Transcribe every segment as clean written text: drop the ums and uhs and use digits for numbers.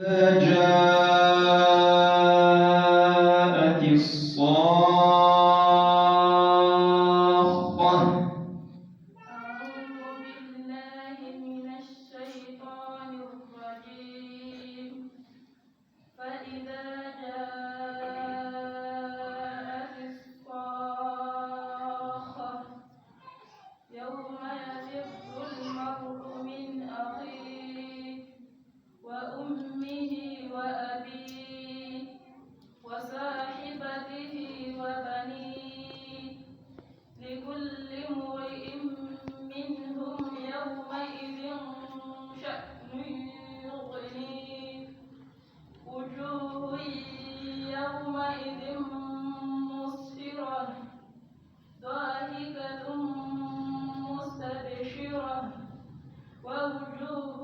إذا جاءت الصاخة أعوذ بالله من الشيطان الرجيم فإذا جاءت الصاخة يوم يفر المرء من أخيه وأمه وأبيه وصاحبته وبنيه لكل امرئ منهم يومئذ شأن يغنيه وجوه يومئذ مسفرة ضاحكة مستبشرة ووجوه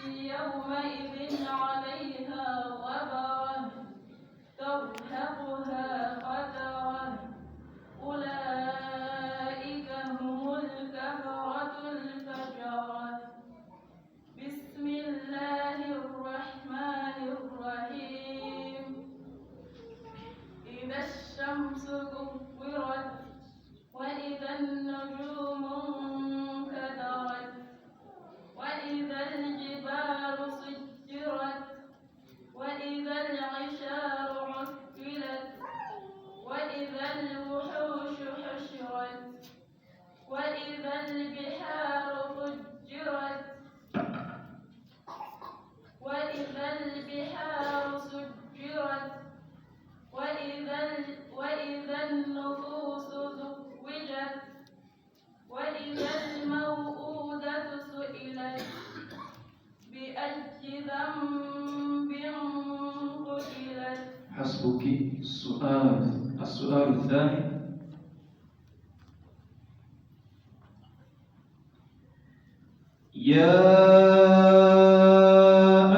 يومئذ عليها غبرة ترهقها قترة أولئك هم الكفرة الفجرة بسم الله الرحمن الرحيم إذا الشمس كورت وإذا النجوم انكدرت وإذا الجبال سجرت وإذا العشار عطلت وإذا الوحوش حشرت وإذا البحار فجرت وإذا البحار سجرت وإذا النفوس زوجت وإذا الموءودة سئلت بأي ذنب قتلت. حسبك. السؤال الثاني: يا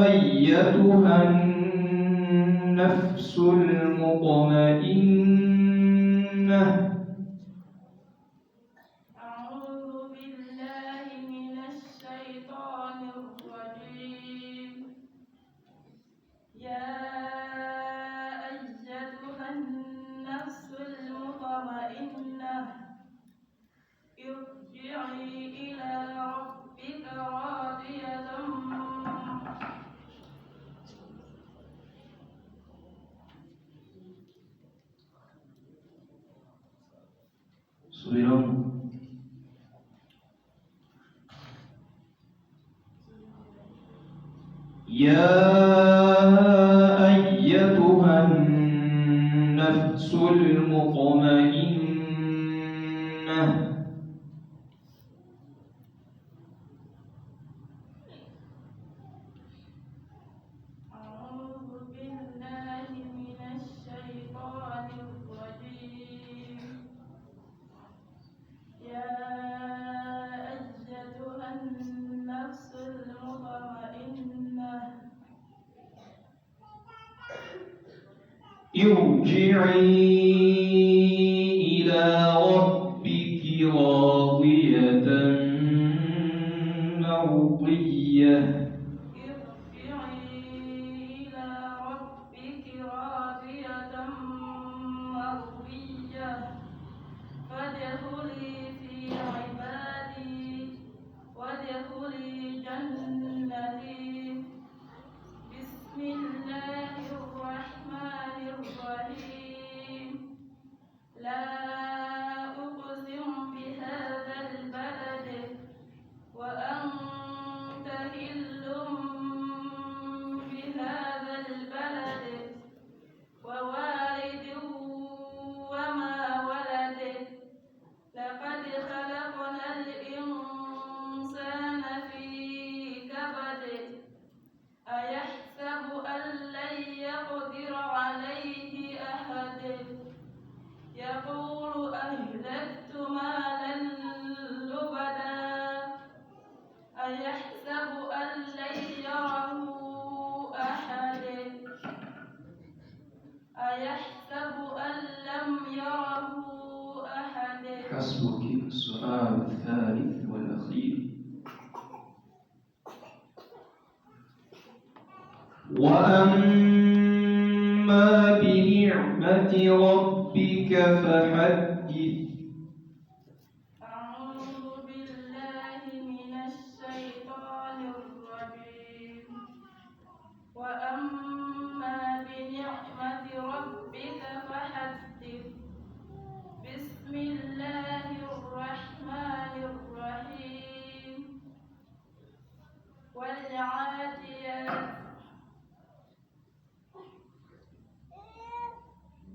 أيتها النفس المطمئنة. أعوذ بالله من الشيطان الرجيم يا أيتها النفس المطمئنة ارجعي إلى ربك راضية يا أيتها النفس المطمئنة. أعوذ بالله من الشيطان الرجيم يا أيتها النفس المطمئنة ارجعي إلى ربك راضية مرضية. ارجعي إلى ربك راضية مرضية فادخلي في عبادي وادخلي جنتي بسم الله الرحمن الرحيم لا أقسم بهذا البلد وأنت حل بهذا البلد ووالد وما ولد لقد خلقنا الإنسان في كبد أيحسب أن لن يقدر عليه أحد يقول أهلكت مالا لبدا أيحسب أن لن يره أحد أيحسب أن لم يره أحد. حسبك. السؤال الثالث والأخير: وأما بنعمة ربك فحدث. أعوذ بالله من الشيطان الرجيم. وأما بنعمة ربك فحدث. بسم الله الرحمن الرحيم. والعاديات.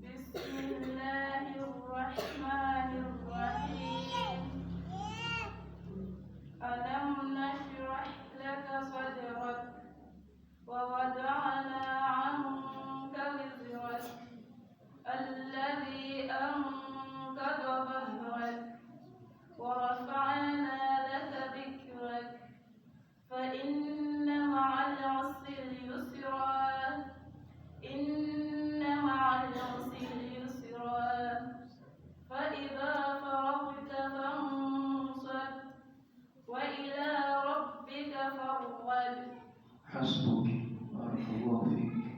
بسم الله الرحمن الرحيم. ألم نشرح لك صدرك ووضعنا عنك وزرك الذي أنقض ظهرك ورفعنا لك ذكرك فإن مع العسر يسرا إن مع العسر يسرا فإذا فرغت فانصب وإلى ربك فارغب. حسبك. بارك الله فيك.